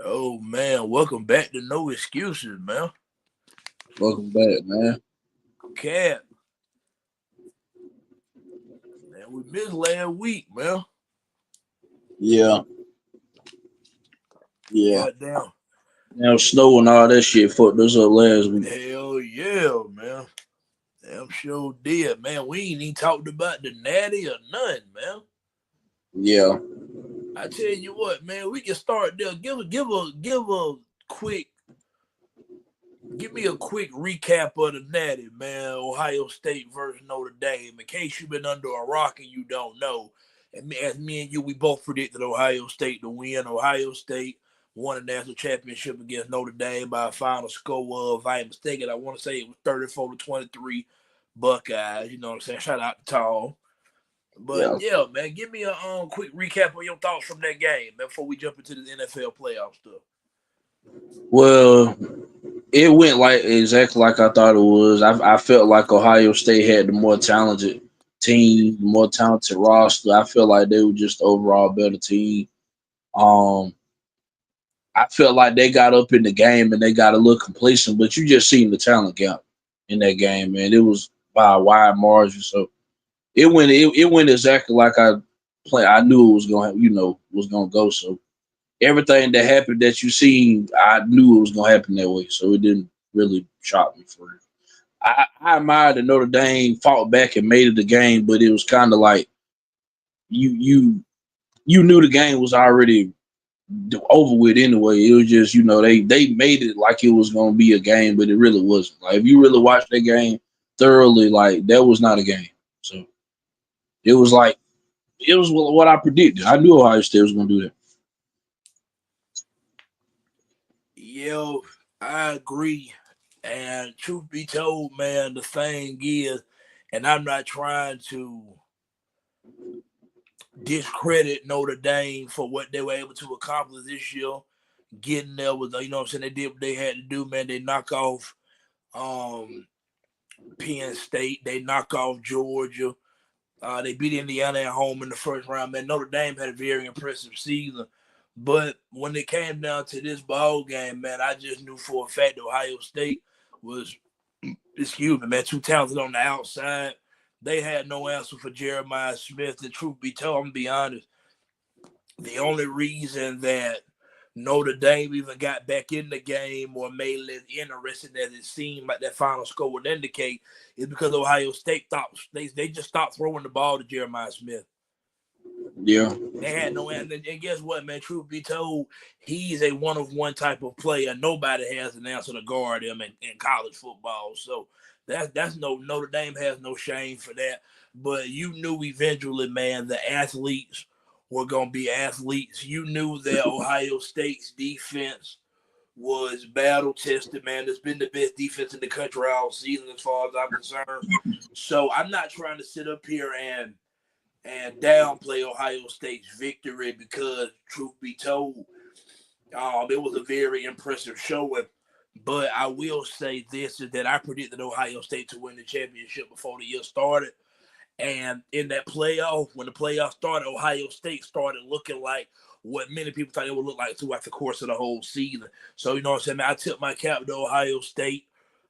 Oh man, welcome back to No Excuses, man. Welcome back, man. Cat, man, we missed last week, man. Yeah, yeah. Goddamn. Now snow and all that shit fucked us up last week. Hell yeah, man. Damn sure did, man. We ain't even talked about the Natty or nothing, man. Yeah. I tell you what, man, we can start there. Give a quick give me a quick recap of the Natty, man. Ohio State versus Notre Dame. In case you've been under a rock and you don't know. And as me and you, we both predicted Ohio State to win. Ohio State won a national championship against Notre Dame by a final score of, if I ain't mistaken, I want to say it was 34-23 Buckeyes. You know what I'm saying? Shout out to Tall. But Yeah. yeah, man, give me a quick recap of your thoughts from that game before we jump into the NFL playoff stuff. Well, it went like exactly like I thought it was. I felt like Ohio State had the more talented team, the more talented roster. I felt like they were just the overall better team. Um, I felt like they got up in the game and they got a little complacent, but you just seen the talent gap in that game, man. It was by a wide margin. So it went exactly like I knew it was going was gonna go. So everything that happened that you seen, I knew it was gonna happen that way. So it didn't really shock me for it. I admired that Notre Dame fought back and made it a game, but it was kind of like you you you knew the game was already over with anyway. It was just they made it like it was gonna be a game, but it really wasn't. Like if you really watched that game thoroughly, like that was not a game. So it was like it was what I predicted. I knew Ohio State was gonna do that. Yo, I agree. And truth be told, man, the thing is, and I'm not trying to discredit Notre Dame for what they were able to accomplish this year. Getting there was, you know what I'm saying, they did what they had to do, man. They knock off um Penn State, they knock off Georgia. They beat Indiana at home in the first round. Man, Notre Dame had a very impressive season. But when it came down to this ball game, man, I just knew for a fact Ohio State was, excuse me, man, too talented on the outside. They had no answer for Jeremiah Smith. The truth be told, I'm gonna be honest. The only reason that Notre Dame even got back in the game or made it as interesting as it seemed like that final score would indicate is because Ohio State thought they just stopped throwing the ball to Jeremiah Smith. Yeah, They had no answer. And guess what, man? Truth be told, he's a one of one type of player. Nobody has an answer to guard him in college football. So that's no Notre Dame has no shame for that. But you knew eventually, man, the athletes were gonna be athletes. You knew that Ohio State's defense was battle tested, man. It's been the best defense in the country all season, as far as I'm concerned. So I'm not trying to sit up here and downplay Ohio State's victory because, truth be told, it was a very impressive showing. But I will say this is that I predicted Ohio State to win the championship before the year started. And in that playoff, when the playoff started, Ohio State started looking like what many people thought it would look like throughout the course of the whole season. So, you know what I'm saying? Man, I took my cap to Ohio State.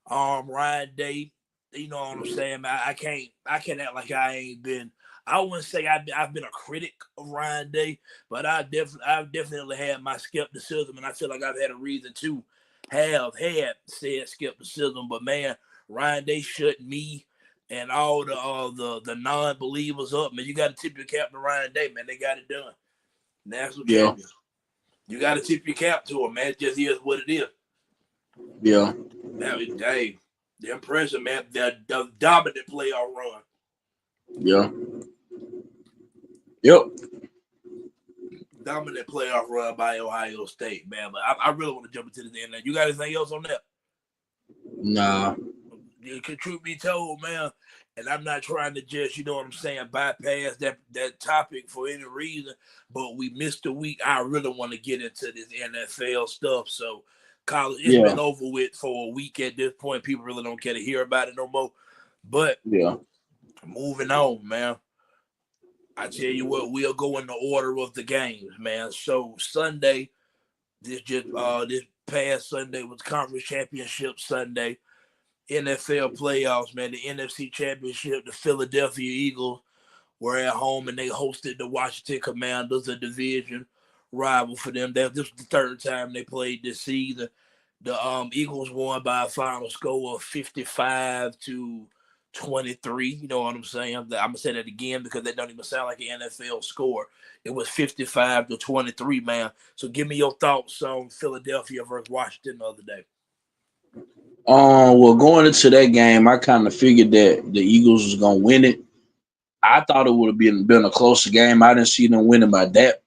Ryan Day, you know what I'm saying? Man, I can't act like I ain't been. I wouldn't say I've been a critic of Ryan Day, but I've definitely had my skepticism, and I feel like I've had a reason to have had said skepticism. But man, Ryan Day shut me and all the non-believers up, man. You got to tip your cap to Ryan Day, man. They got it done. National yeah, champions. You got to tip your cap to him, man. It just is what it is. yeah, Now, Dave, the impressive, man. The dominant playoff run. yeah, yep. Dominant playoff run by Ohio State, man. But I really want to jump into the end. You got anything else on that? Nah, Truth be told, man, and I'm not trying to just, you know what I'm saying, bypass that topic for any reason, but we missed a week. I really want to get into this NFL stuff. So, college, it's yeah, been over with for a week at this point. People really don't care to hear about it no more. But yeah, moving on, man. I tell you what, we'll go in the order of the games, man. So, Sunday, This past Sunday was conference championship Sunday. NFL playoffs, man. The NFC championship, the Philadelphia Eagles were at home and they hosted the Washington Commanders, a division rival for them. This was the third time they played this season. The Eagles won by a final score of 55-23. You know what I'm saying? I'm gonna say that again because that don't even sound like an NFL score. It was 55-23, man. So give me your thoughts on Philadelphia versus Washington the other day. Well, going into that game, I kind of figured that the Eagles was gonna win it. I thought it would have been a closer game. I didn't see them winning by that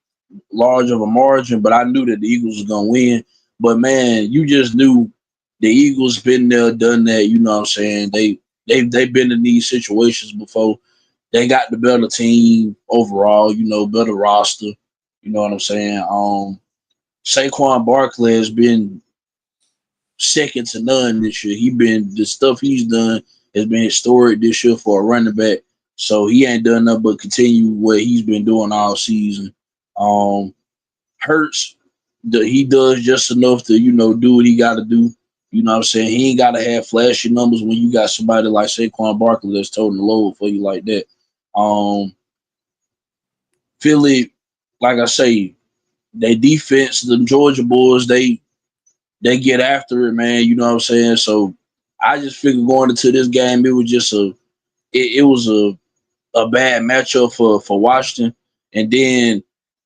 large of a margin, but I knew that the Eagles was gonna win. But man, you just knew the Eagles been there, done that. You know what I'm saying? They've been in these situations before. They got the better team overall. You know, better roster. You know what I'm saying? Saquon Barkley has been second to none this year. The stuff he's done has been historic this year for a running back. So he ain't done nothing but continue what he's been doing all season. Hurts, he does just enough to, do what he got to do. You know what I'm saying? He ain't got to have flashy numbers when you got somebody like Saquon Barkley that's toting the load for you like that. Philly, like I say, they defense, the Georgia boys, they get after it, man. You know what I'm saying? So I just figured going into this game, it was just it was a bad matchup for Washington. And then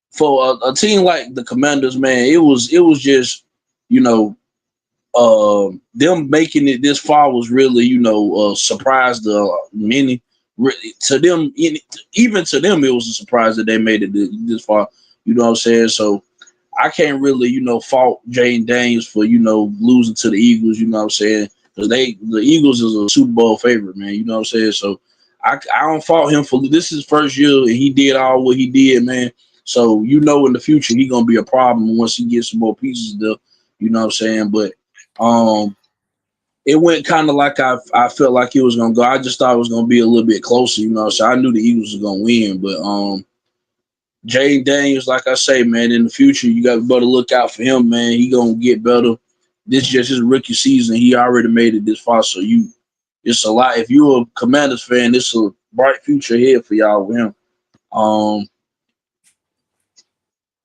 for a team like the Commanders, man, it was just, you know, them making it this far was really, a surprise to many. To them, even to them, it was a surprise that they made it this far. You know what I'm saying? So I can't really, fault Jane Daniels for, losing to the Eagles. You know what I'm saying? Because the Eagles is a Super Bowl favorite, man. You know what I'm saying? So I don't fault him for this is his first year and he did all what he did, man. So in the future he gonna be a problem once he gets some more pieces there. You know what I'm saying? But it went kind of like I felt like it was gonna go. I just thought it was gonna be a little bit closer, So I knew the Eagles was gonna win, but Jay Daniels, like I say, man, in the future you got to better look out for him, man. He gonna get better. This is just his rookie season. He already made it this far, so it's a lot. If you're a Commanders fan, it's a bright future ahead for y'all with him.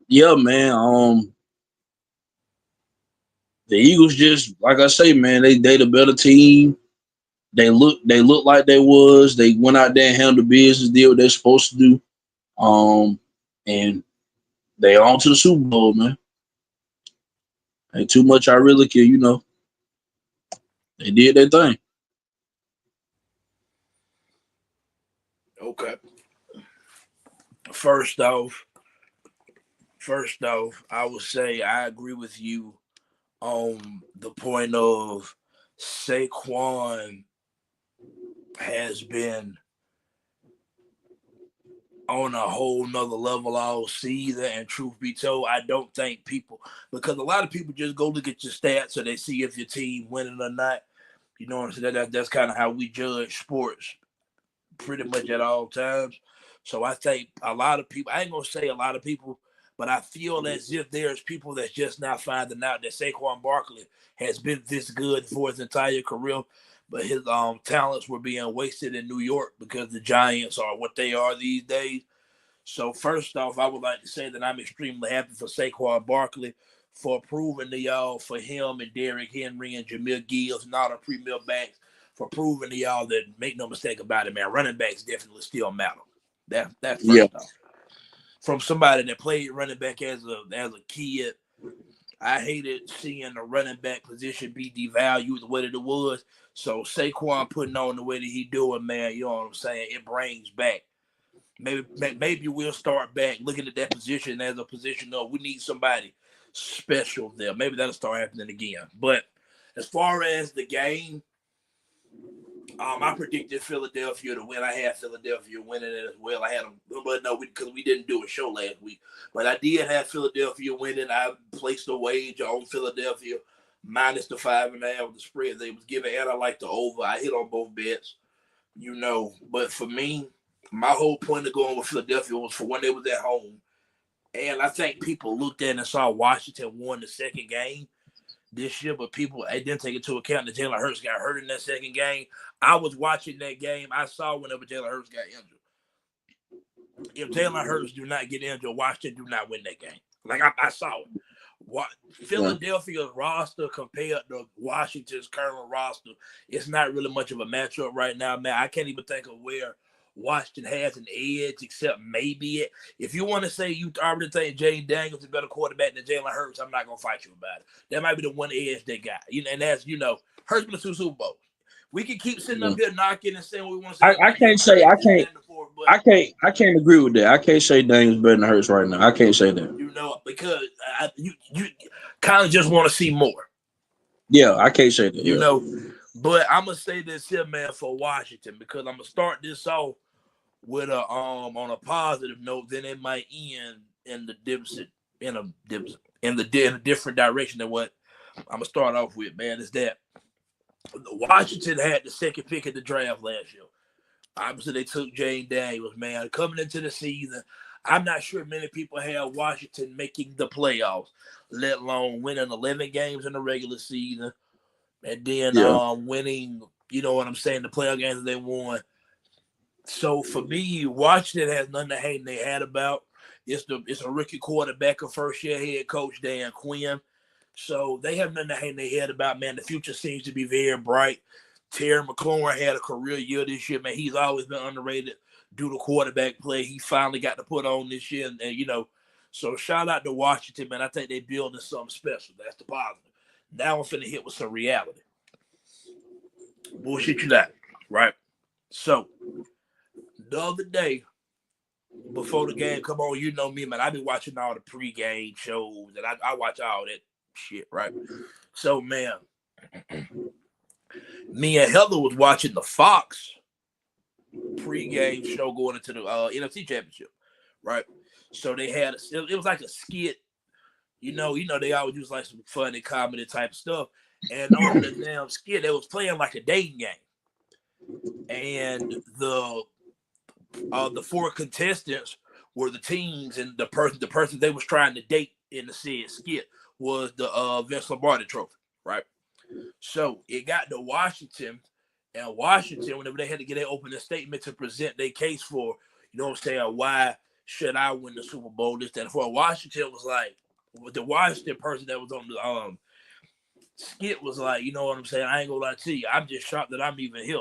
Yeah, man. The Eagles just like I say, man, they the better team. They look like they was. They went out there and handled business, did what they're supposed to do. And they on to the Super Bowl, man. Ain't too much I really care, They did their thing. Okay. First off, I would say I agree with you on the point of Saquon has been on a whole nother level all season. And truth be told, I don't think people, because a lot of people just go look at your stats so they see if your team winning or not. You know what I'm saying? That's kind of how we judge sports pretty much at all times. So I think a lot of people, I ain't going to say a lot of people, but I feel as if there's people that's just not finding out that Saquon Barkley has been this good for his entire career, but his talents were being wasted in New York because the Giants are what they are these days. So first off, I would like to say that I'm extremely happy for Saquon Barkley for proving to y'all, for him and Derrick Henry and Jameer Gibbs, not a premier backs, for proving to y'all that make no mistake about it, man. Running backs definitely still matter. That's Yeah. first off. From somebody that played running back as a kid, I hated seeing the running back position be devalued the way that it was. So Saquon putting on the way that he doing, man, you know what I'm saying? It brings back. Maybe we'll start back looking at that position as a position of we need somebody special there. Maybe that'll start happening again. But as far as the game, I predicted Philadelphia to win. I had Philadelphia winning it as well. I had them, but no, because we didn't do a show last week. But I did have Philadelphia winning. I placed a wager on Philadelphia minus the 5.5 the spread they was giving, and I like the over. I hit on both bets, But for me, my whole point of going with Philadelphia was for when they was at home, And I think people looked at and saw Washington won the second game this year, but people didn't take into account that Jalen Hurts got hurt in that second game. I was watching that game. I saw whenever Jalen Hurts got injured. If Jalen Hurts do not get injured, Washington do not win that game. Like I saw it. Philadelphia's roster compared to Washington's current roster, it's not really much of a matchup right now, man. I can't even think of where Washington has an edge, except maybe it. If you want to say you already think Jay Daniels is a better quarterback than Jalen Hurts, I'm not gonna fight you about it. That might be the one edge they got. And that's Hurts been to 2 Super Bowls. We can keep sitting up here knocking and saying what we want to say. I can't agree with that. I can't say Daniels better than Hurts right now. I can't say that. Because you kind of just want to see more. Yeah, I can't say that. But I'm gonna say this here, man, for Washington, because I'm gonna start this off with a on a positive note. Then it might end in a different direction than what I'm gonna start off with, man. Is that Washington had the second pick of the draft last year. Obviously, they took Jane Daniels, man. Coming into the season, I'm not sure many people had Washington making the playoffs, let alone winning 11 games in the regular season, and then winning, the playoff games that they won. So for me, Washington has nothing to hang their hat about. It's a rookie quarterback, a first-year head coach, Dan Quinn. So they have nothing to hang their head about, man. The future seems to be very bright. Terry McLaurin had a career year this year, man. He's always been underrated due to quarterback play. He finally got to put on this year, and so shout out to Washington, man. I think they're building something special. That's the positive. Now I'm finna hit with some reality. Bullshit you not, right? So the other day, before the game come on, you know me, man. I be watching all the pregame shows, and I watch all that shit, right? So, man, me and Heather was watching the Fox pregame show going into the NFC Championship, right? So they had it was like a skit, they always use like some funny comedy type stuff, and on the damn skit they was playing like a dating game, and the 4 contestants were the teams, and the person they was trying to date in the said skit was the Vince Lombardi Trophy, right? So it got to Washington, and Washington, whenever they had to get their opening statement to present their case for, why should I win the Super Bowl, this, that, and for Washington was like, the Washington person that was on the skit was like, you know what I'm saying? I ain't gonna lie to you, I'm just shocked that I'm even here.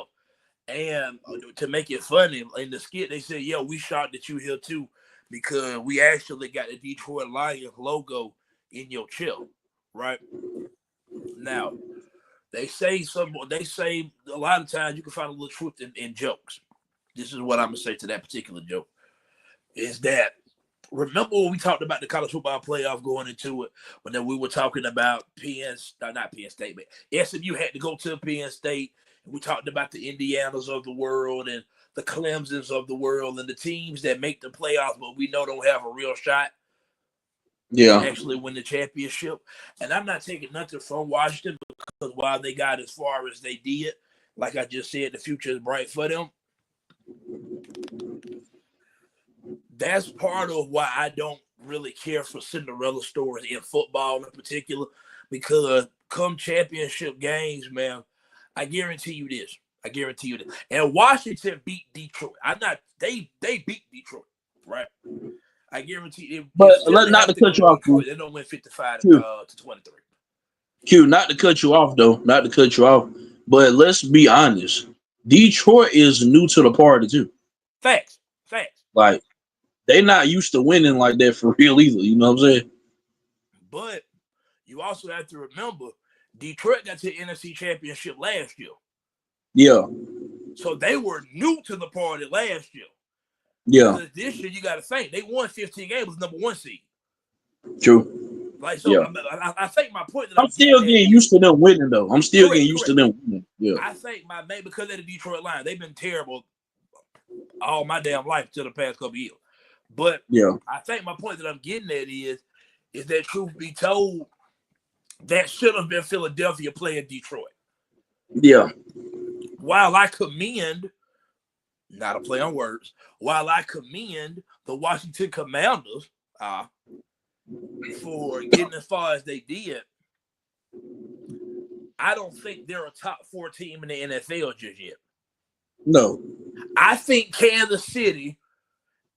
And to make it funny, in the skit, they said, yeah, we shocked that you here too, because we actually got the Detroit Lions logo in your chair, right? Now, they say a lot of times you can find a little truth in jokes. This is what I'm going to say to that particular joke, is that, remember when we talked about the college football playoff going into it, when then we were talking about not Penn State, but SMU had to go to Penn State. We talked about the Indianas of the world and the Clemsons of the world and the teams that make the playoffs, but we know don't have a real shot to actually win the championship. And I'm not taking nothing from Washington, because while they got as far as they did, like I just said, the future is bright for them. That's part of why I don't really care for Cinderella stories in football in particular, because come championship games, man, I guarantee you this. And Washington beat Detroit. They beat Detroit, right? I guarantee it. But not to cut you off, they don't win 55 to 23. Q, not to cut you off, though. Not to cut you off. But let's be honest. Detroit is new to the party, too. Facts. Like, they're not used to winning like that for real either. You know what I'm saying? But you also have to remember, Detroit got to the NFC Championship last year. Yeah. So they were new to the party last year. Yeah. Because this year, you got to think, they won 15 games, was number 1 seed. True. Like, so yeah. I think my point that I'm still getting used to them winning, though. I'm still getting used to them winning. Yeah. I think because of the Detroit Lions, they've been terrible all my damn life to the past couple years. But yeah, I think my point that I'm getting at is that, truth be told, that should have been Philadelphia playing Detroit. Yeah. While I commend, not a play on words, while I commend the Washington Commanders for getting as far as they did, I don't think they're a top 4 team in the NFL just yet. No. I think Kansas City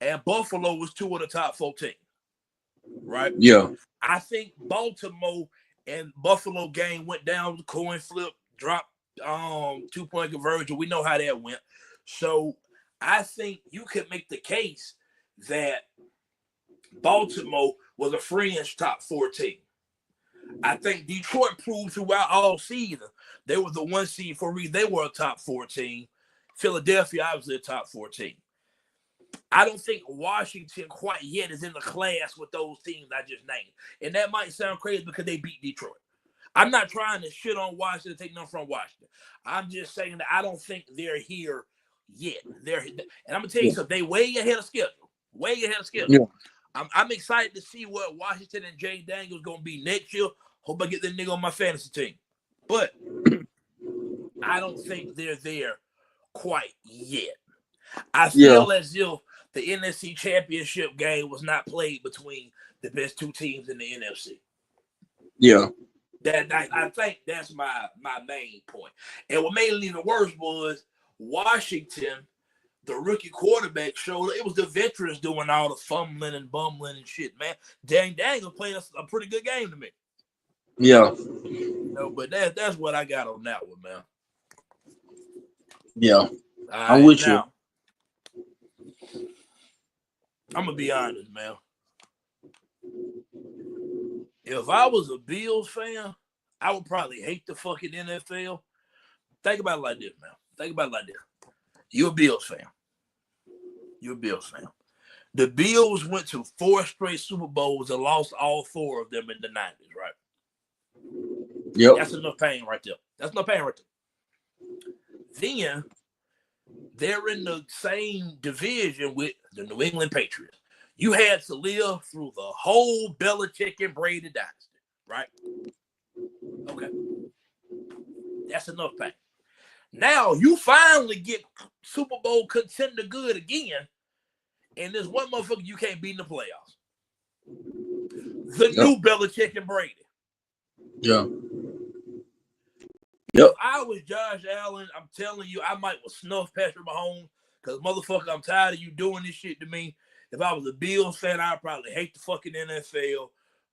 and Buffalo was 2 of the top 4 teams. Right? Yeah. I think Baltimore and Buffalo game went down with the coin flip, dropped 2-point conversion. We know how that went. So I think you could make the case that Baltimore was a fringe top 4 team. I think Detroit proved throughout all season they were the 1 seed for a reason. They were a top 4 team. Philadelphia, obviously, a top 4 team. I don't think Washington quite yet is in the class with those teams I just named. And that might sound crazy because they beat Detroit. I'm not trying to shit on Washington, take nothing from Washington. I'm just saying that I don't think they're here yet. And I'm going to tell you something. They way ahead of schedule. Way ahead of schedule. Yeah. I'm excited to see what Washington and Jay Daniels going to be next year. Hope I get that nigga on my fantasy team. But I don't think they're there quite yet. I feel as if the NFC Championship game was not played between the best 2 teams in the NFC. Yeah. I think that's my main point. And what made it even worse was Washington, the rookie quarterback, showed it was the veterans doing all the fumbling and bumbling and shit, man. Daniels playing a pretty good game to me. Yeah. But that's what I got on that one, man. Yeah. I'm with you. I'm going to be honest, man. If I was a Bills fan, I would probably hate the fucking NFL. Think about it like this, man. Think about it like this. You're a Bills fan. The Bills went to 4 straight Super Bowls and lost all 4 of them in the 90s, right? Yep. That's enough pain right there. Then they're in the same division with the New England Patriots. You had to live through the whole Belichick and Brady dynasty, right? Okay. That's enough pain. Now you finally get Super Bowl contender good again, and there's one motherfucker you can't beat in the playoffs. The new Belichick and Brady. Yeah. If I was Josh Allen, I'm telling you, I might snuff Patrick Mahomes because, motherfucker, I'm tired of you doing this shit to me. If I was a Bills fan, I'd probably hate the fucking NFL.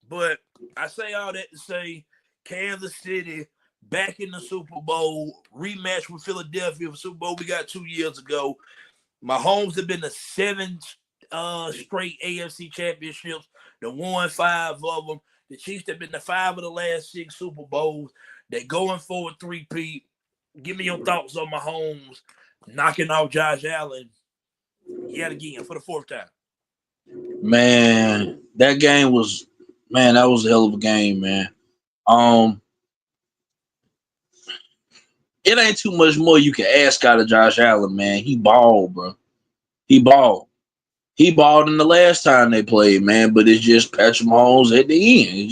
But I say all that to say Kansas City back in the Super Bowl, rematch with Philadelphia for Super Bowl we got 2 years ago. Mahomes have been to 7 straight AFC championships. They won 5 of them. The Chiefs have been to 5 of the last 6 Super Bowls. They're going for a 3-peat. Give me your thoughts on Mahomes knocking off Josh Allen yet again for the 4th time. Man, that was a hell of a game, man. It ain't too much more you can ask out of Josh Allen, man. He balled, bro. He balled in the last time they played, man, but it's just Patrick Mahomes at the end.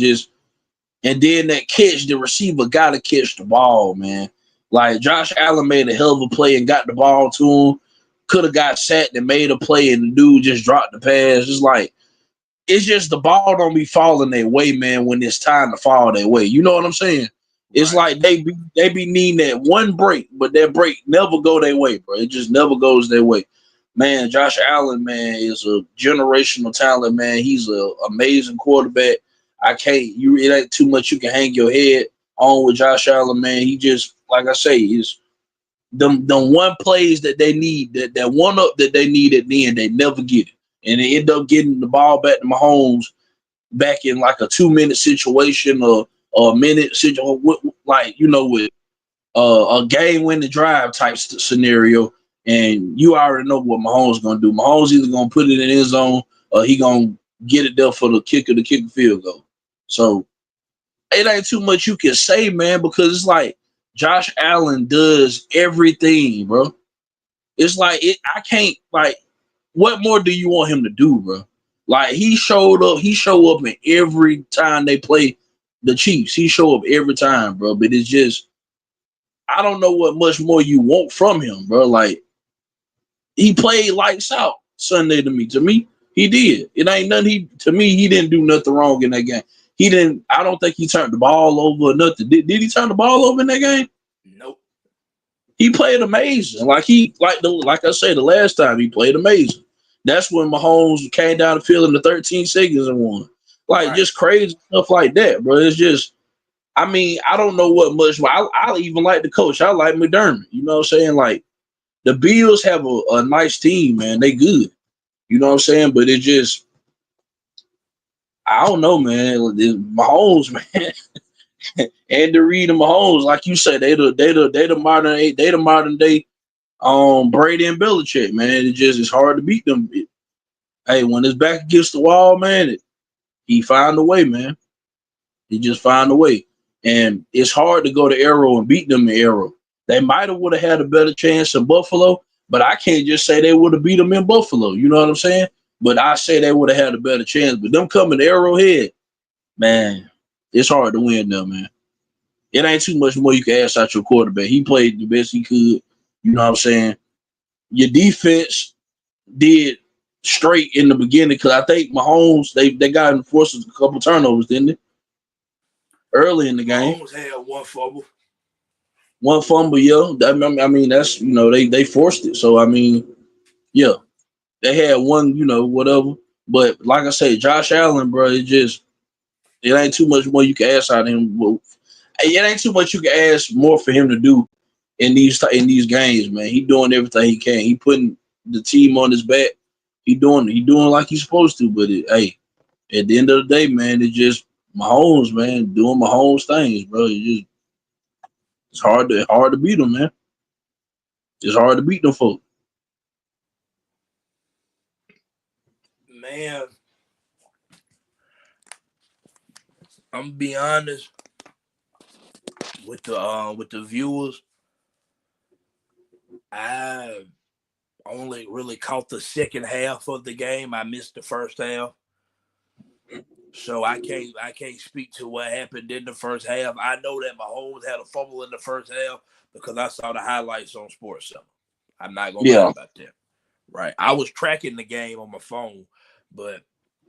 And then that catch, the receiver got to catch the ball, man. Like, Josh Allen made a hell of a play and got the ball to him. Could have got sacked and made a play, and the dude just dropped the pass. It's just the ball don't be falling their way, man, when it's time to fall their way. You know what I'm saying? It's right. Like they be needing that one break, but that break never go their way, bro. It just never goes their way. Man, Josh Allen, man, is a generational talent, man. He's an amazing quarterback. It ain't too much you can hang your head on with Josh Allen, man. He just, like I say, is them one plays that they need, that one up that they need at the end, they never get it. And they end up getting the ball back to Mahomes back in like a 2-minute situation or a minute situation, like, with a game-winning drive type scenario. And you already know what Mahomes going to do. Mahomes either going to put it in his zone or he going to get it there for the kicker to kick the field goal. So it ain't too much you can say, man, because it's like Josh Allen does everything, bro. It's like I can't, like, what more do you want him to do, bro? Like, he show up in every time they play the Chiefs. He show up every time, bro. But it's just, I don't know what much more you want from him, bro. Like, he played lights out Sunday to me. He did. It ain't nothing. To me, he didn't do nothing wrong in that game. He didn't. I don't think he turned the ball over or nothing. Did he turn the ball over in that game? Nope. He played amazing. Like I said, the last time he played amazing. That's when Mahomes came down the field in the 13 seconds and won. Like Right. just crazy stuff like that, bro. It's just. I mean, I don't know what much. I even like the coach. I like McDermott. You know what I'm saying? Like the Bills have a nice team, man. They good. You know what I'm saying? But it just, I don't know, man. Mahomes, man, Andy Reid and Mahomes, like you said, they the modern day Brady and Belichick, man. It's hard to beat them. Hey, when it's back against the wall, man, he find a way, man. He just find a way, and it's hard to go to Arrow and beat them in Arrow. They might have would have had a better chance in Buffalo, but I can't just say they would have beat them in Buffalo. You know what I'm saying? But I say they would have had a better chance. But them coming to Arrowhead, man, it's hard to win them, man. It ain't too much more you can ask out your quarterback. He played the best he could. You know what I'm saying? Your defense did straight in the beginning because I think Mahomes, they got him forced a couple turnovers, didn't they? Early in the game. Mahomes had one fumble. One fumble, yeah. I mean, that's, they forced it. So, I mean, yeah. They had one, whatever. But like I say, Josh Allen, bro, it ain't too much more you can ask out of him. Well, it ain't too much you can ask more for him to do in these games, man. He doing everything he can. He putting the team on his back. He doing like he's supposed to. But at the end of the day, man, it's just Mahomes, man, doing Mahomes things, bro. It's hard to beat them, man. It's hard to beat them folks. Man, I'm gonna be honest with the viewers. I only really caught the second half of the game. I missed the first half. So I can't speak to what happened in the first half. I know that Mahomes had a fumble in the first half because I saw the highlights on Sports Center. I'm not gonna lie Yeah. about that. Right. I was tracking the game on my phone, but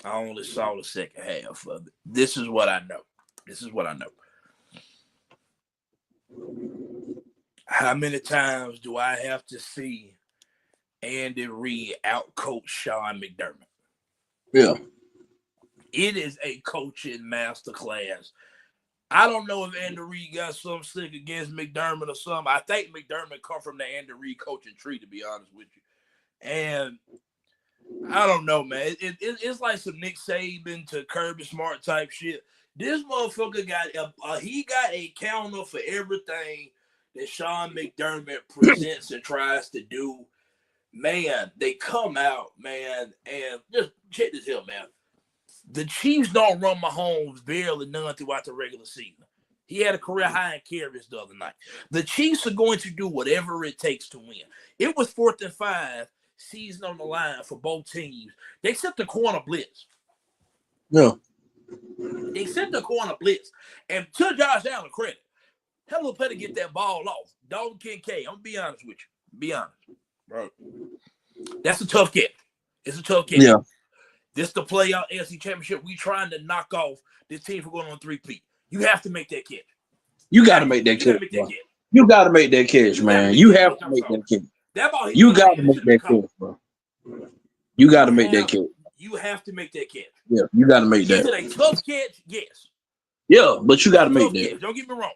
I only saw the second half of it. This is what I know. How many times do I have to see Andy Reid outcoach Sean McDermott? Yeah. It is a coaching masterclass. I don't know if Andy Reid got some stick against McDermott or something. I think McDermott come from the Andy Reid coaching tree, to be honest with you. And I don't know, man. It's like some Nick Saban to Kirby Smart type shit. This motherfucker got a counter for everything that Sean McDermott presents and tries to do. Man, they come out, man, and just check this out, man. The Chiefs don't run Mahomes barely none throughout the regular season. He had a career high in carries the other night. The Chiefs are going to do whatever it takes to win. It was 4th and 5, season on the line for both teams. They sent the corner blitz. Yeah. They sent the corner blitz. And to Josh Allen credit, hello, better get that ball off. Dalton Kincaid, I'm going to be honest with you. Be honest, bro. That's a tough catch. It's a tough catch. Yeah. This the playoff AFC Championship. We trying to knock off this team for going on 3-peat. You have to make that catch. You got to make that catch. You got to make that catch, man. You have to make that catch. That ball you got to make that catch, bro. You got to make that catch. You have to make that catch. Yeah, you got to make that. Is it a tough catch? Yes. Yeah, but you got to make that. Catch. Don't get me wrong.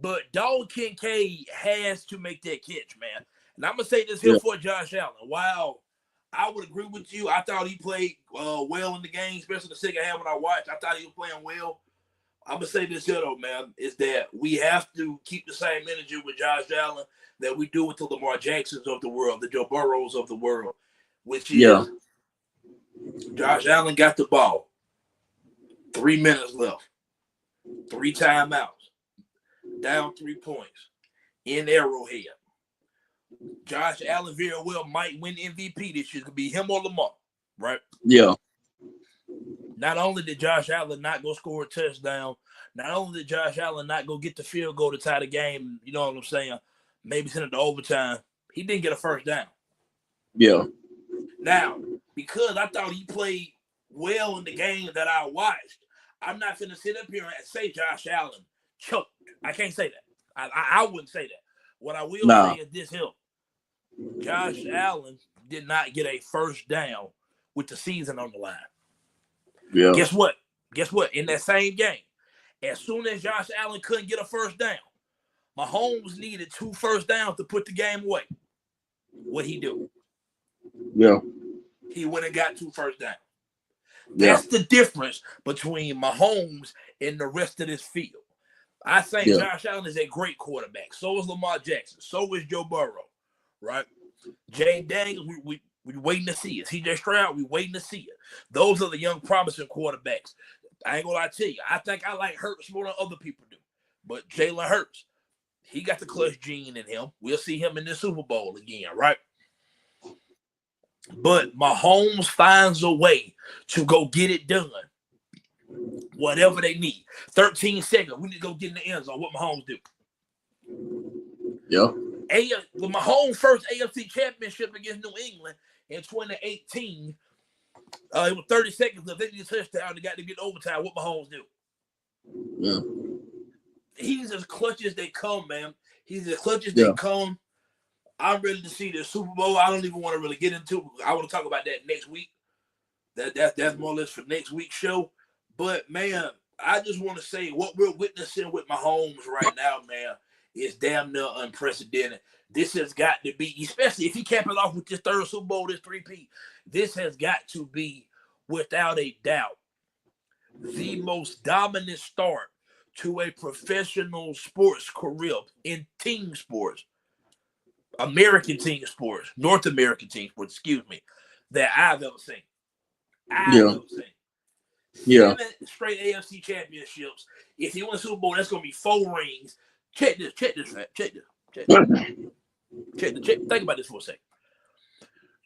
But Dalton Kincaid has to make that catch, man. And I'm going to say this here for Josh Allen. Wow. I would agree with you. I thought he played well in the game, especially the second half when I watched. I thought he was playing well. I'm going to say this here, though, man, is that we have to keep the same energy with Josh Allen that we do with the Lamar Jacksons of the world, the Joe Burrows of the world, which is Josh Allen got the ball. 3 minutes left. 3 timeouts. Down 3 points. In Arrowhead. Josh Allen very well might win MVP this year. It could be him or Lamar, right? Yeah. Not only did Josh Allen not go score a touchdown, not only did Josh Allen not go get the field goal to tie the game, you know what I'm saying, maybe send it to overtime, he didn't get a first down. Yeah. Now, because I thought he played well in the game that I watched, I'm not going to sit up here and say Josh Allen choked. I can't say that. I wouldn't say that. What I will say is this here. Josh Allen did not get a first down with the season on the line. Yeah. Guess what? In that same game, as soon as Josh Allen couldn't get a first down, Mahomes needed 2 first downs to put the game away. What'd he do? Yeah. He went and got 2 first downs. Yeah. That's the difference between Mahomes and the rest of this field. I think Josh Allen is a great quarterback. So is Lamar Jackson. So is Joe Burrow. Right? Jay Daniels, we waiting to see it. CJ Stroud, we waiting to see it. Those are the young, promising quarterbacks. I ain't gonna lie to you. I think I like Hurts more than other people do. But Jalen Hurts, he got the clutch gene in him. We'll see him in the Super Bowl again, right? But Mahomes finds a way to go get it done. Whatever they need. 13 seconds. We need to go get in the end zone. What Mahomes do? Yeah. Mahomes' first AFC championship against New England in 2018, it was 30 seconds left. They need a touchdown. They got to get overtime. What Mahomes do? Yeah. He's as clutch as they come, man. He's as clutch as they come. I'm ready to see the Super Bowl. I don't even want to really get into it. I want to talk about that next week. That's more or less for next week's show. But, man, I just want to say what we're witnessing with Mahomes right now, man, is damn near unprecedented. This has got to be, especially if he cap it off with this third Super Bowl, this 3P, this has got to be, without a doubt, the most dominant start to a professional sports career in team sports, American team sports, North American team sports, that I've ever seen. Ever seen. 7 straight AFC championships. If he wins Super Bowl, that's going to be 4 rings. Check this. Think about this for a second.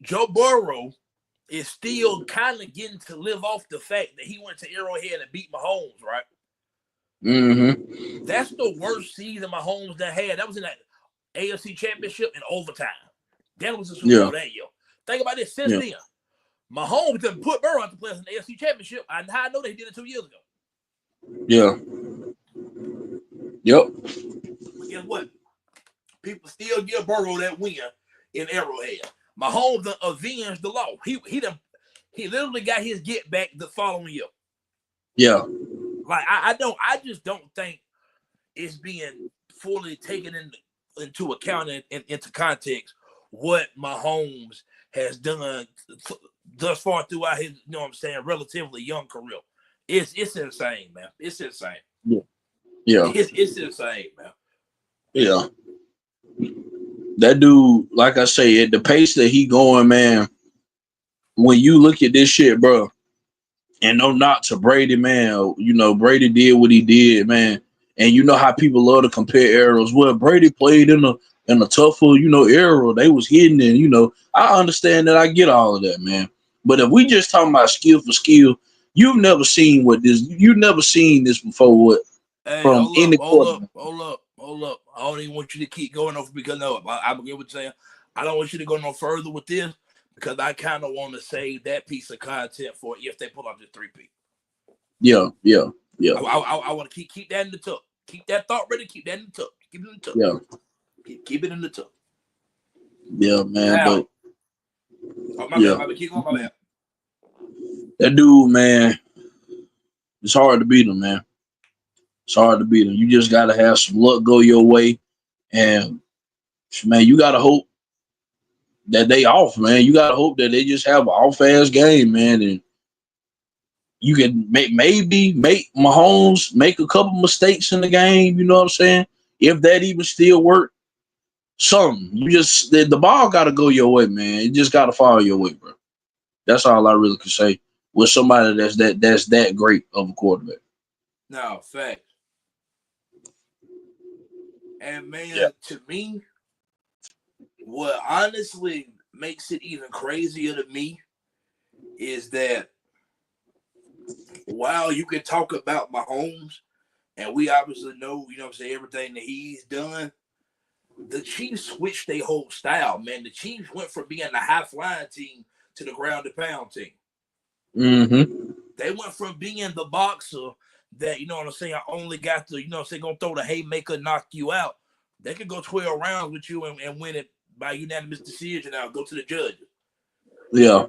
Joe Burrow is still kind of getting to live off the fact that he went to Arrowhead and beat Mahomes, right? Mm-hmm. That's the worst season Mahomes that had. That was in that AFC championship in overtime. That was the Super Bowl that year. Think about this. Since then, Mahomes didn't put Burrow out to play in the AFC championship. I know they did it 2 years ago. Yeah. Yep. But guess what? People still give Burrow that win in Arrowhead. Mahomes avenged the law. He literally got his get back the following year. Yeah. Like I just don't think it's being fully taken into account and into context what Mahomes has done thus far throughout his, relatively young career. It's insane, man. It's insane. Yeah. It's insane, man. Yeah. That dude, like I say, at the pace that he going, man, when you look at this shit, bro, and no knock to Brady, man, Brady did what he did, man. And you know how people love to compare eras. Well, Brady played in a tougher, era. They was hitting and, I understand that. I get all of that, man. But if we just talking about skill for skill, you've never seen this before. Hey, from any hold up. I don't even want you to keep going over because I'm going to say I don't want you to go no further with this because I kind of want to save that piece of content for if they pull off the 3P. Yeah. I want to keep that in the tuck. Keep that thought ready. Keep that in the tuck. Keep it in the tuck. Yeah. Keep it in the tuck. Yeah, man. Now, but bad. Keep going, my bad. That dude, man, it's hard to beat him, man. It's hard to beat him. You just gotta have some luck go your way, and man, you gotta hope that they off, man. You gotta hope that they just have an off-ass game, man, and you can maybe make Mahomes make a couple mistakes in the game. You know what I'm saying? If that even still work, something. The ball gotta go your way, man. It just gotta fall your way, bro. That's all I really can say with somebody that's that great of a quarterback. No, fact. And man, to me, what honestly makes it even crazier to me is that while you can talk about Mahomes, and we obviously know, everything that he's done, the Chiefs switched their whole style, man. The Chiefs went from being a high-flying team to the ground and pound team. Mm-hmm. They went from being the boxer that, you know what I'm saying, I only got to, you know what I'm saying, gonna throw the haymaker, knock you out. They could go 12 rounds with you and win it by unanimous decision. Now go to the judges. Yeah.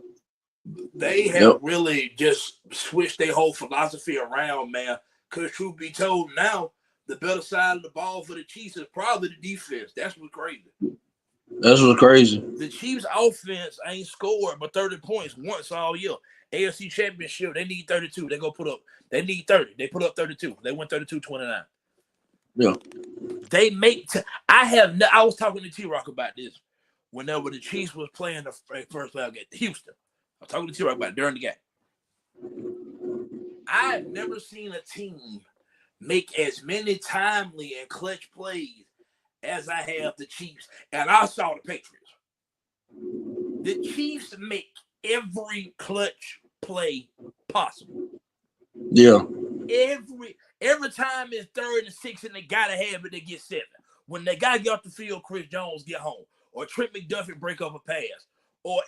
They have really just switched their whole philosophy around, man. Because truth be told, now the better side of the ball for the Chiefs is probably the defense. That's what's crazy. That's what's crazy. The Chiefs' offense ain't scored but 30 points once all year. AFC Championship, they need 32. They need 30. They put up 32. They went 32-29. Yeah. They make. I was talking to T-Rock about this whenever the Chiefs was playing the first round game, Houston. I was talking to T-Rock about it during the game. I've never seen a team make as many timely and clutch plays as I have the Chiefs, and I saw the Patriots. The Chiefs make every clutch play possible. Yeah. Every time it's 3rd and 6 and they gotta have it, they get 7. When they gotta get off the field, Chris Jones get home, or Trent McDuffie break up a pass, or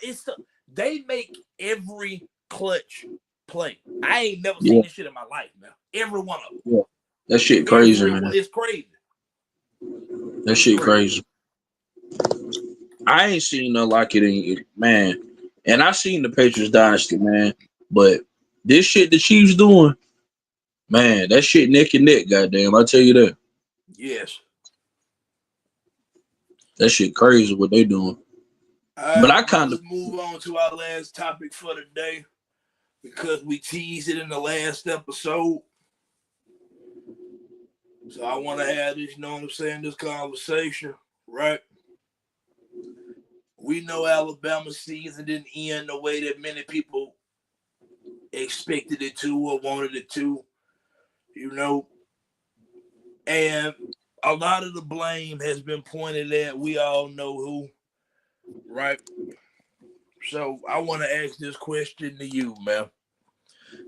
they make every clutch play. I ain't never seen this shit in my life, man. Every one of them. Yeah. That shit crazy, man. It's crazy. That shit crazy. I ain't seen nothing like it, man. And I seen the Patriots dynasty, man. But this shit the Chiefs doing, man, that shit neck and neck, goddamn. I tell you that. Yes. That shit crazy what they doing. But I kind of move on to our last topic for the day because we teased it in the last episode. So I want to have this, you know what I'm saying, this conversation, right? We know Alabama's season didn't end the way that many people expected it to or wanted it to, you know. And a lot of the blame has been pointed at we all know who, right? So I want to ask this question to you, man.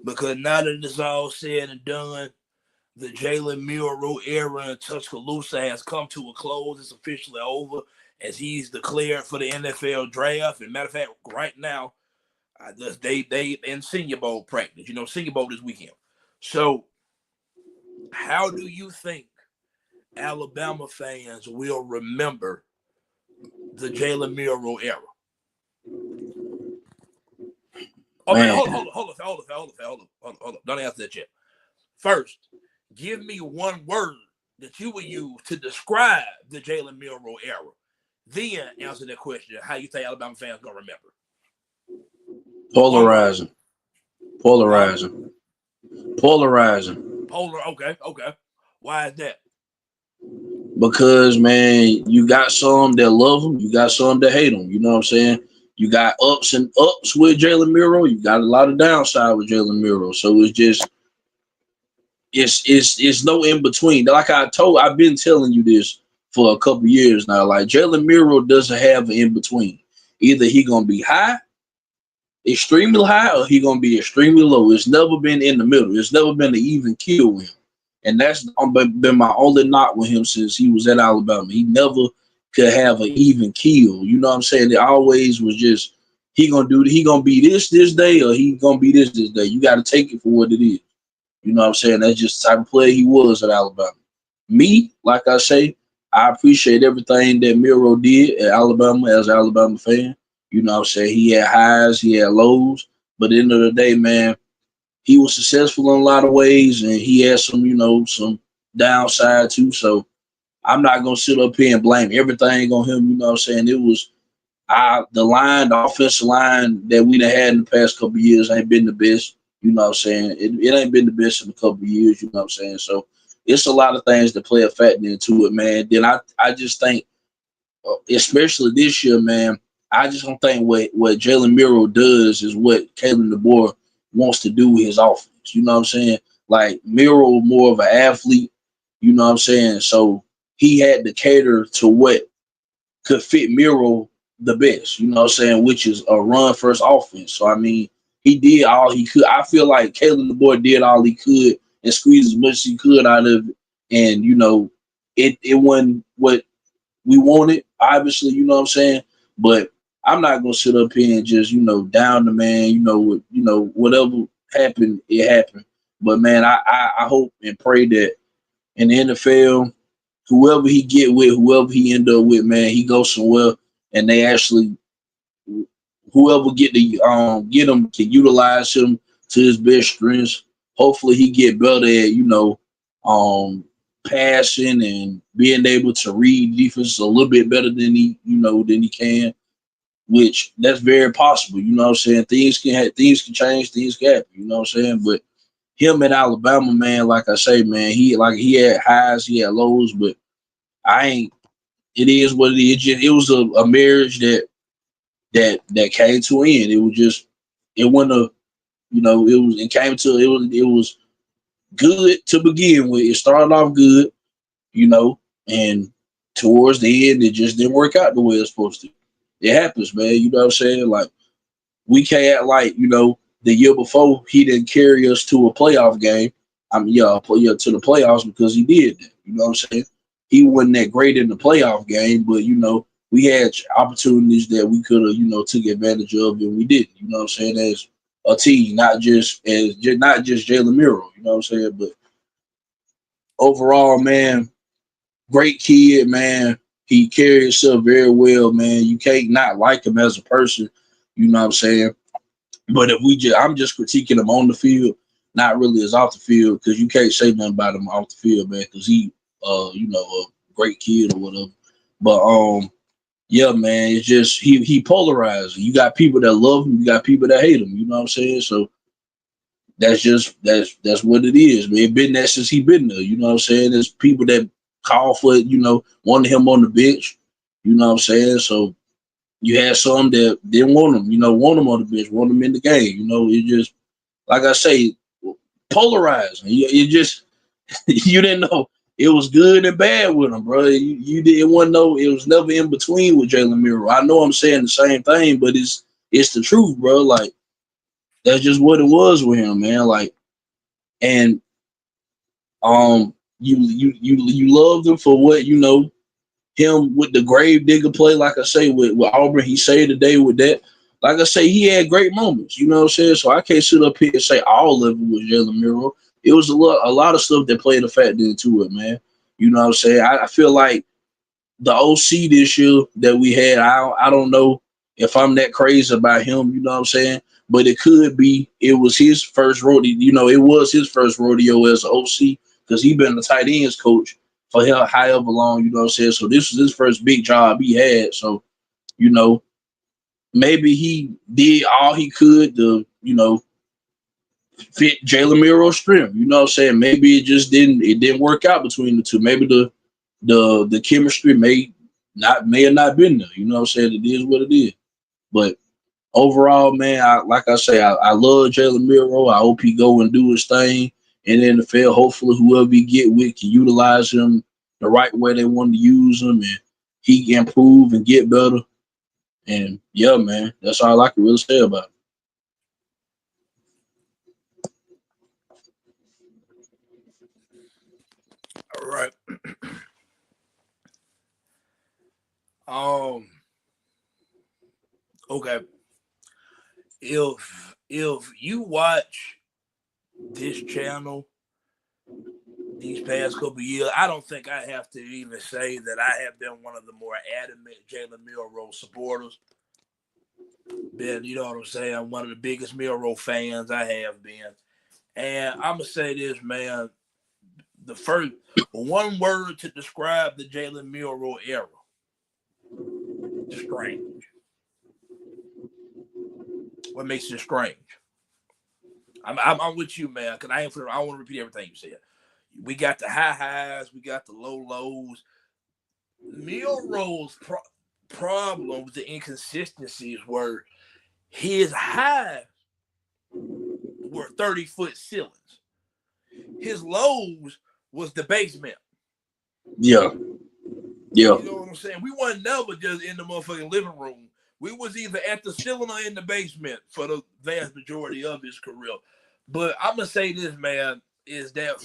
Because now that it's all said and done, the Jalen Milroe era in Tuscaloosa has come to a close. It's officially over as he's declared for the NFL draft. And matter of fact, right now, they in Senior Bowl practice. You know, Senior Bowl this weekend. So how do you think Alabama fans will remember the Jalen Milroe era? Okay, hold on. Don't answer that yet. First, give me one word that you would use to describe the Jalen Milroe era. Then answer that question: how you think Alabama fans gonna remember? Polarizing. Okay. Why is that? Because, man, you got some that love him, you got some that hate him. You know what I'm saying? You got ups and ups with Jalen Milroe. You got a lot of downside with Jalen Milroe. So it's just, it's no in between. Like I've been telling you this for a couple years now. Like Jalen Milroe doesn't have an in between. Either he gonna be high, extremely high, or he gonna be extremely low. It's never been in the middle. It's never been an even kill with him. And that's been my only knock with him since he was at Alabama. He never could have an even keel. You know what I'm saying? It always was just he gonna be this day, or he gonna be this day. You got to take it for what it is. You know what I'm saying? That's just the type of player he was at Alabama. Me, like I say, I appreciate everything that Milroe did at Alabama as an Alabama fan. You know what I'm saying? He had highs, he had lows, but at the end of the day, man, he was successful in a lot of ways, and he had some downside too. So I'm not gonna sit up here and blame everything on him. You know what I'm saying? It was the offensive line that we done had in the past couple of years ain't been the best. You know what I'm saying? It ain't been the best in a couple of years. You know what I'm saying? So it's a lot of things that play a factor into it, man. Then I just think, especially this year, man, I just don't think what Jalen Milroe does is what Kalen DeBoer wants to do with his offense. You know what I'm saying? Like Milroe more of an athlete, you know what I'm saying? So he had to cater to what could fit Milroe the best, you know what I'm saying, which is a run first offense. So I mean, he did all he could. I feel like Kalen DeBoer did all he could and squeezed as much as he could out of it. And it wasn't what we wanted, obviously, you know what I'm saying? But I'm not gonna sit up here and just down the man. Whatever happened, it happened. But man, I hope and pray that in the NFL, whoever he get with, whoever he end up with, man, he goes somewhere and they actually whoever get him can utilize him to his best strengths. Hopefully he get better at passing and being able to read defense a little bit better than he can, which that's very possible. You know what I'm saying? Things can change, things can happen, you know what I'm saying? But him at Alabama, man, like I say, man, he had highs, he had lows, but I ain't it is what it is. It was a marriage that came to an end. It was just it wasn't a it was good to begin with. It started off good, and towards the end it just didn't work out the way it's supposed to. It happens, man. You know what I'm saying? Like we can't act like, the year before he didn't carry us to a playoff game. To the playoffs because he did that. You know what I'm saying? He wasn't that great in the playoff game, but we had opportunities that we could have, took advantage of, and we didn't. You know what I'm saying? As a team, not just Jalen Milroe. You know what I'm saying? But overall, man, great kid, man. He carried himself very well, man. You can't not like him as a person. You know what I'm saying? But I'm just critiquing him on the field, not really as off the field, because you can't say nothing about him off the field, man, because he, a great kid or whatever. But yeah, man, it's just he polarizing. You got people that love him, you got people that hate him. You know what I'm saying? So that's what it is, man. It's been that since he been there. You know what I'm saying? There's people that call for it, wanted him on the bench. You know what I'm saying? So you had some that didn't want him, want him on the bench, want him in the game. It just, like I say, polarizing. You just, you didn't know. It was good and bad with him, bro. You didn't want to know. It was never in between with Jalen Milroe. I know I'm saying the same thing, but it's the truth, bro. Like, that's just what it was with him, man. Like, and you loved him for what him with the grave digger play, like I say, with Auburn, he saved the day with that. Like I say, he had great moments, you know what I'm saying? So I can't sit up here and say all of it was Jalen Milroe. It was a lot of stuff that played a factor into it, man. You know what I'm saying? I feel like the OC this year that we had, I don't know if I'm that crazy about him, you know what I'm saying? But it could be it was his first rodeo, it was his first rodeo as an OC because he been the tight ends coach for however long, you know what I'm saying? So this was his first big job he had. So, you know, maybe he did all he could to, fit Jalen Milroe's strength. You know what I'm saying? Maybe it didn't work out between the two. Maybe the chemistry may have not been there. You know what I'm saying? It is what it is. But overall, man, like I say, I love Jalen Milroe. I hope he go and do his thing in the NFL. Hopefully, whoever he get with can utilize him the right way they want to use him, and he can improve and get better. And yeah, man, that's all I can really say about it. All right. Um. Okay. If you watch this channel these past couple years, I don't think I have to even say that I have been one of the more adamant Jalen Milroe supporters. Been, you know what I'm saying? I'm one of the biggest Milroe fans I have been. And I'm gonna say this, man. The first one word to describe the Jalen Milroe era: strange. What makes it strange? I'm with you, man. Cause I don't want to repeat everything you said. We got the high highs, we got the low lows. Milroe's problems, the inconsistencies were his highs were 30-foot ceilings. His lows was the basement. Yeah, yeah, You know what I'm saying? We wasn't never just in the motherfucking living room. We was either at the ceiling or in the basement for the vast majority of his career. But I'm gonna say this, man, is that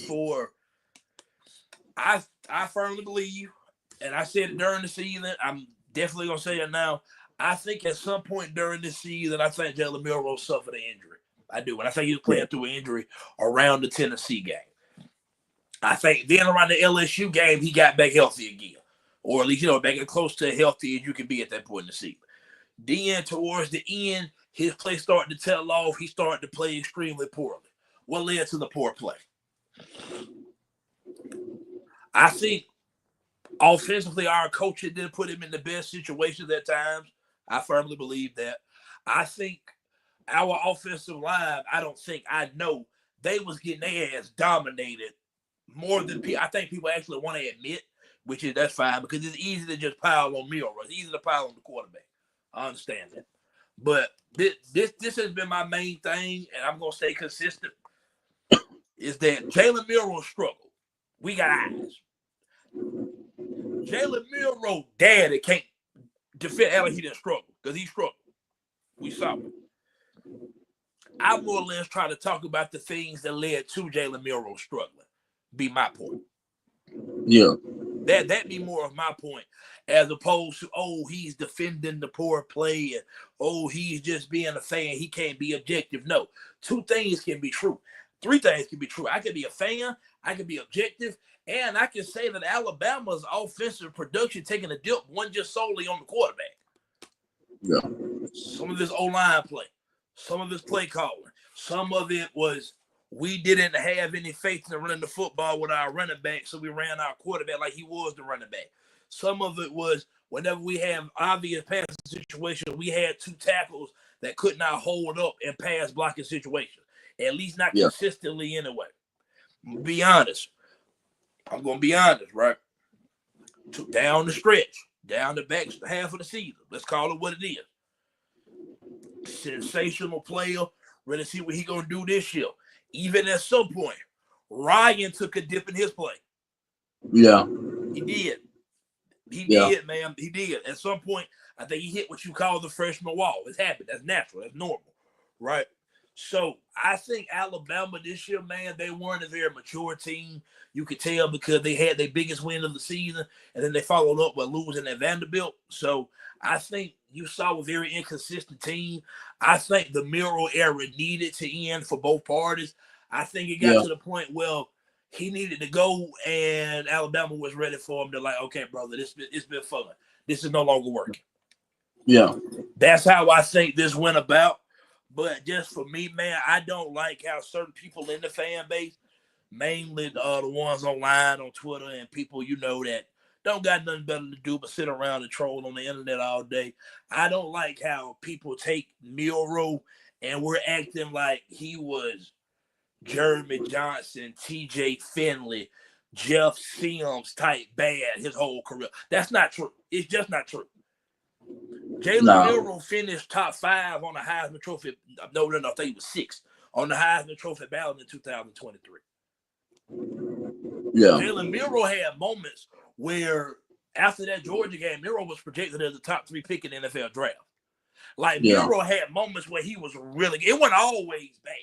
I firmly believe, and I said it during the season, I'm definitely gonna say it now. I think at some point during this season, I think Jalen Milroe suffered an injury. I do. And I think he was playing through an injury around the Tennessee game. I think then around the LSU game, he got back healthy again. Or at least, back as close to healthy as you can be at that point in the season. Then towards the end, his play started to tail off. He started to play extremely poorly. What led to the poor play? I think offensively, our coaching didn't put him in the best situations at times. I firmly believe that. I think our offensive line, I know they was getting their ass dominated more than people. I think people actually want to admit, which is that's fine because it's easy to just pile on Milroe. It's easy to pile on the quarterback. I understand that. But this has been my main thing, and I'm going to stay consistent, is that Jalen Milroe struggled. We got eyes. Jalen Milroe, daddy, can't defend Allen. He didn't struggle because he struggled. We saw it. I more or less try to talk about the things that led to Jalen Milroe struggling. Be my point. Yeah. That be more of my point, as opposed to, he's defending the poor play and he's just being a fan. He can't be objective. No, two things can be true. Three things can be true. I can be a fan, I can be objective, and I can say that Alabama's offensive production taking a dip wasn't just solely on the quarterback. Yeah. Some of this O-line play, some of this play calling, some of it was we didn't have any faith in running the football with our running back, so we ran our quarterback like he was the running back. Some of it was whenever we have obvious passing situations, we had two tackles that could not hold up in pass blocking situations, at least not consistently anyway. Be honest. I'm going to be honest, right? Down the stretch, down the back half of the season, let's call it what it is. Sensational player. Ready to see what he's going to do this year. Even at some point, Ryan took a dip in his play. Yeah. He did. He did, man. He did. At some point, I think he hit what you call the freshman wall. It's happened. That's natural. That's normal. Right? So I think Alabama this year, man, they weren't a very mature team. You could tell because they had their biggest win of the season, and then they followed up by losing at Vanderbilt. So I think you saw a very inconsistent team. I think the Milroe era needed to end for both parties. I think it got to the point where he needed to go, and Alabama was ready for him to okay, brother, it's been fun. This is no longer working. Yeah. That's how I think this went about. But just for me, man, I don't like how certain people in the fan base, mainly the ones online on Twitter and people that don't got nothing better to do but sit around and troll on the internet all day. I don't like how people take Milroe and we're acting like he was Jeremy Johnson, TJ Finley, Jeff Sims type bad his whole career. That's not true. It's just not true. Jalen Milroe finished top 5 on the Heisman Trophy. No, I think he was 6 on the Heisman Trophy ballot in 2023. Yeah. Jalen Milroe had moments where after that Georgia game, Milroe was projected as the top 3 pick in the NFL draft. Milroe had moments where he was really – it wasn't always bad.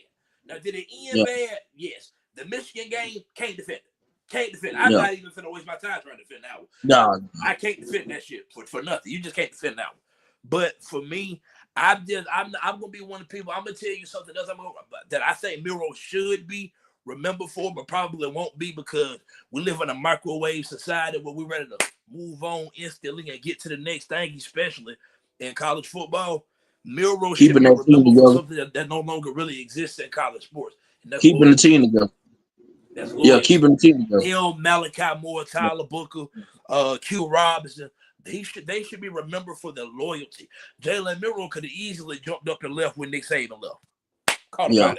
Now, did it end bad? Yes. The Michigan game, can't defend it. Can't defend it. I'm not even finna waste my time trying to defend that one. No. I can't defend that shit for nothing. You just can't defend that one. But for me, I'm gonna be one of the people. I'm gonna tell you something else that I think Milroe should be remembered for, but probably won't be because we live in a microwave society where we're ready to move on instantly and get to the next thing, especially in college football. Milroe should be remembered for something that no longer really exists in college sports. Keeping the team together. Keeping the team together. Him, Malachi Moore, Tyler Booker, Q Robinson. They should be remembered for their loyalty. Jalen Milroe could have easily jumped up and left when Nick Saban left. Caught him out of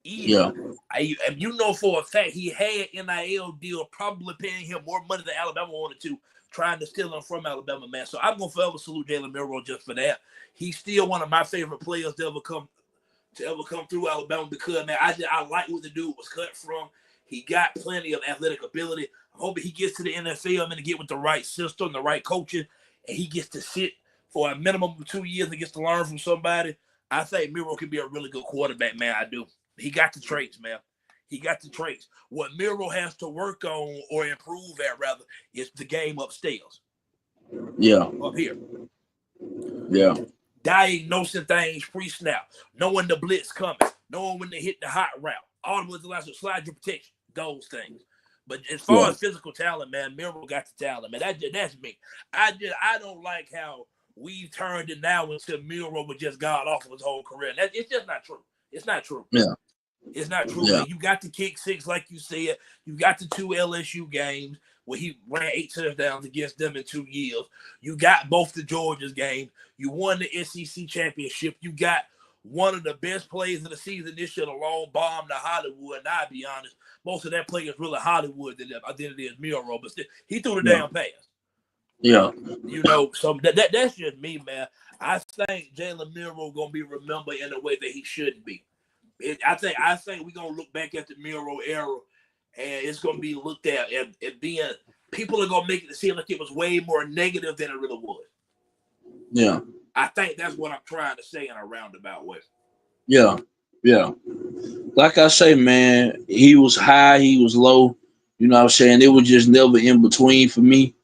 here. And you know for a fact he had NIL deal probably paying him more money than Alabama wanted to, trying to steal him from Alabama, man. So I'm gonna forever salute Jalen Milroe just for that. He's still one of my favorite players to ever come through Alabama because, man, I like what the dude was cut from. He got plenty of athletic ability. I hope he gets to the NFL and get with the right system, the right coaching, and he gets to sit for a minimum of 2 years and gets to learn from somebody. I think Milroe can be a really good quarterback, man. I do. He got the traits, man. He got the traits. What Milroe has to work on or improve at, rather, is the game upstairs. Yeah. Up here. Yeah. Diagnosing things pre-snap, knowing the blitz coming, knowing when to hit the hot route, all the allows to slide your protection, those things. But as far as physical talent, man, Milroe got the talent, man. That's me. I don't like how we've turned it now into Milroe was just god awful his whole career. It's just not true. It's not true. Yeah. It's not true, man. You got the kick six, like you said. You got the 2 LSU games where he ran 8 touchdowns against them in 2 years. You got both the Georgia's games. You won the SEC championship. You got one of the best plays of the season this year, the long bomb to Hollywood. And I'll be honest, most of that play is really Hollywood than it is Milroe, but still, he threw the damn pass. Yeah. You know, so that's just me, man. I think Jalen Milroe gonna be remembered in a way that he shouldn't be. I think we're gonna look back at the Milroe era, and it's gonna be looked at being people are gonna make it seem like it was way more negative than it really was. Yeah. I think that's what I'm trying to say in a roundabout way. Yeah. Yeah. Like I say, man, he was high, he was low. You know what I'm saying? It was just never in between for me.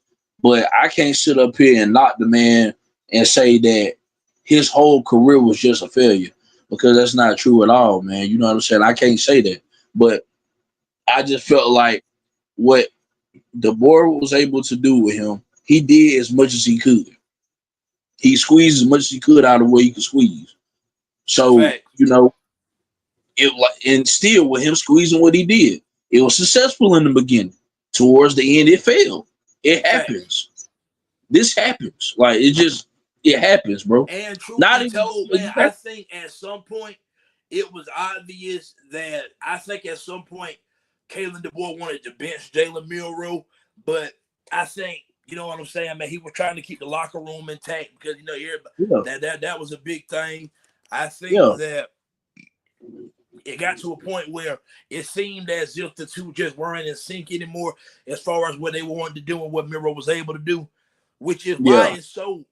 But I can't sit up here and knock the man and say that his whole career was just a failure, because that's not true at all, man. You know what I'm saying? I can't say that. But I just felt like what the board was able to do with him, he did as much as he could. He squeezed as much as he could out of what he could squeeze. So, you know, and still with him squeezing what he did, it was successful in the beginning. Towards the end, it failed. It happens. This happens. Like, it happens, bro. And truth be told, man, I think at some point it was obvious that Kalen DeBoer wanted to bench Jalen Milroe, but I think, you know what I'm saying, man, he was trying to keep the locker room intact because, you know, everybody, that was a big thing. I think that it got to a point where it seemed as if the two just weren't in sync anymore as far as what they wanted to do and what Milroe was able to do, which is why it's so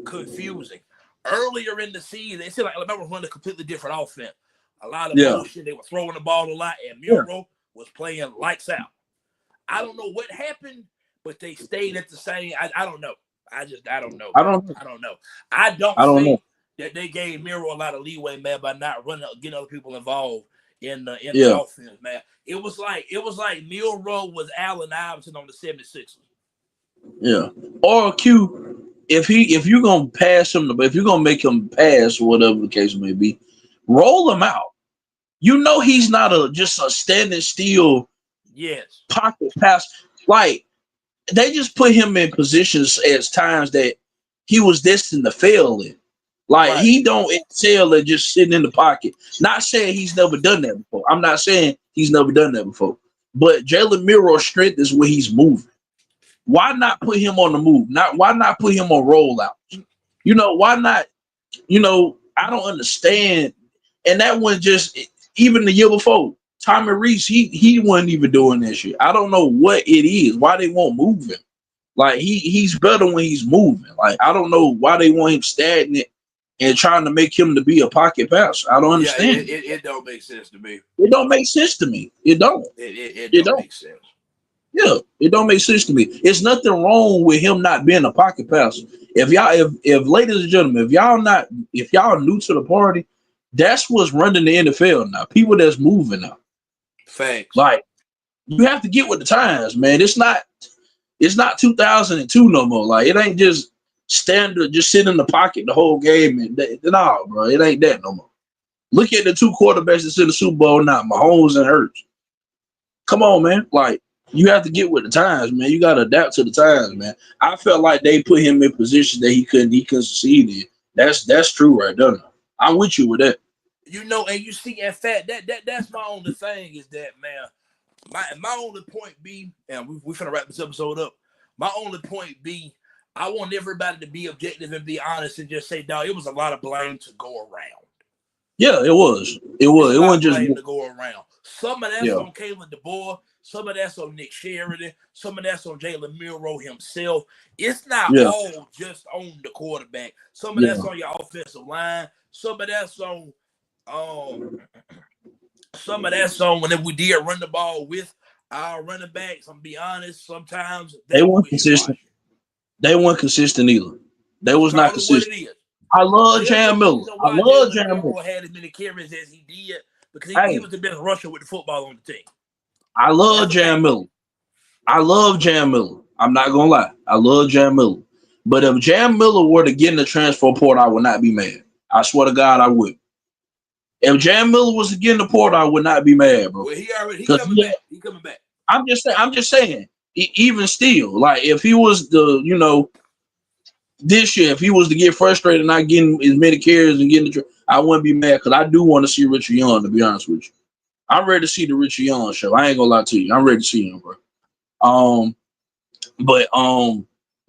confusing. Earlier in the season, it seemed like Alabama was running a completely different offense. A lot of motion. They were throwing the ball a lot, and Milroe was playing lights out. I don't know what happened, but they stayed at the same. I don't know. I don't know. I don't think that they gave Milroe a lot of leeway, man, by not getting other people involved in the offense, man. It was like Milroe was Allen Iverson on the 76ers. Yeah. Or Q, if you're gonna pass him, if you're gonna make him pass, whatever the case may be, roll him out. You know he's not just a standing still pocket pass. Like, they just put him in positions at times that he was destined to fail in. Like, he don't excel at just sitting in the pocket. Not saying he's never done that before. I'm not saying he's never done that before. But Jalen Milroe's strength is where he's moving. Why not put him on the move? Why not put him on rollouts? You know, why not? You know, I don't understand. And that one just, even the year before, Tommy Reese, he wasn't even doing that shit. I don't know what it is. Why they won't move him? Like, he's better when he's moving. Like, I don't know why they want him stagnant and trying to make him to be a pocket passer. I don't understand. It don't make sense to me. It don't make sense to me. It don't. It don't make sense. Yeah, it don't make sense to me. It's nothing wrong with him not being a pocket passer. If ladies and gentlemen, if y'all new to the party, that's what's running the NFL now. People that's moving now. Facts. Like, you have to get with the times, man. It's not 2002 no more. Like, it ain't just standard, just sit in the pocket the whole game. No, bro, it ain't that no more. Look at the two quarterbacks that's in the Super Bowl now, Mahomes and Hurts. Come on, man. Like, you have to get with the times, man. You got to adapt to the times, man. I felt like they put him in positions that he couldn't succeed in. That's true right there. I'm with you with that. You know, and you see, in fact, that's my only thing is that, man, my only point be, and we're finna wrap this episode up. My only point be, I want everybody to be objective and be honest and just say, dog, it was a lot of blame to go around. Yeah, it was. It wasn't just blame to go around. Some of that's on Kalen DeBoer. Some of that's on Nick Sheridan. Some of that's on Jalen Milroe himself. It's not all just on the quarterback. Some of that's on your offensive line. Some of that's on whenever we did run the ball with our running backs. I'm be honest, sometimes they weren't consistent. They weren't consistent either. They was not Call it what consistent. it is. I love There's a Jam Miller. reason I why love Jalen Jam Miller. Milroe had as many carries as he did because he Hey, was the best rusher with the football on the team. I love That's a Jam fact. Miller. I love Jam Miller. I'm not gonna lie. I love Jam Miller. But if Jam Miller were to get in the transfer portal, I would not be mad. I swear to God, I would. If Jam Miller was to get in the portal, I would not be mad, bro. Well, he Because coming back. He coming back. I'm just saying. Even still, like if he was this year, if he was to get frustrated and not getting as many carries and getting I wouldn't be mad because I do want to see Richard Young. To be honest with you, I'm ready to see the Richard Young show. I ain't gonna lie to you. I'm ready to see him, bro. But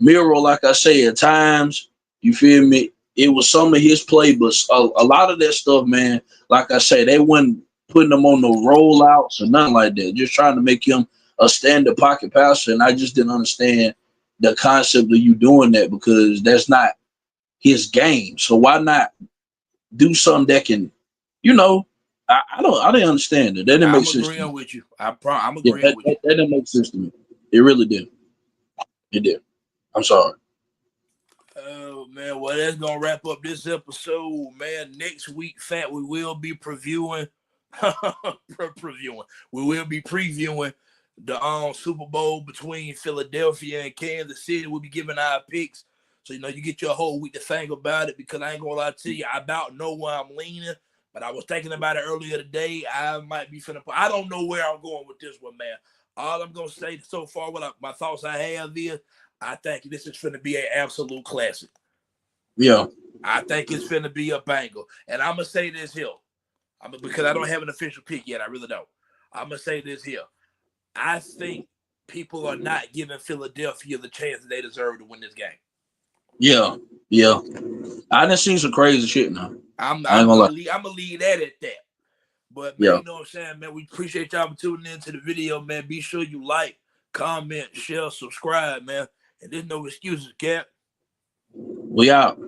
Milroe, like I say, at times, you feel me? It was some of his play, but a lot of that stuff, man. Like I say, they wasn't putting him on no rollouts or nothing like that. Just trying to make him a standard pocket passer, and I just didn't understand the concept of you doing that because that's not his game. So why not do something that can, I didn't understand it. That didn't make I'm sense to agreeing me. with you. I'm Yeah, agreeing with you. that didn't make sense to me. It really did. It did. I'm sorry. Oh man, well that's gonna wrap up this episode, man. Next week, Fat, we will be previewing. We will be previewing the Super Bowl between Philadelphia and Kansas City. We'll be giving our picks, so you get your whole week to think about it. Because I ain't gonna lie to you, I about know where I'm leaning, but I was thinking about it earlier today. I might be finna. I don't know where I'm going with this one, man. All I'm gonna say so far, my thoughts I have is, I think this is finna be an absolute classic. Yeah. I think it's finna be a banger. And I'm gonna say this here. Because I don't have an official pick yet. I really don't. I'm gonna say this here. I think people are not giving Philadelphia the chance that they deserve to win this game. Yeah. Yeah. I done seen some crazy shit now. I'm I ain't gonna lie. gonna leave that at that. But man, Yeah. you know what I'm saying, man. We appreciate y'all for tuning into the video, man. Be sure you like, comment, share, subscribe, man. And there's no excuses, Cap. We out.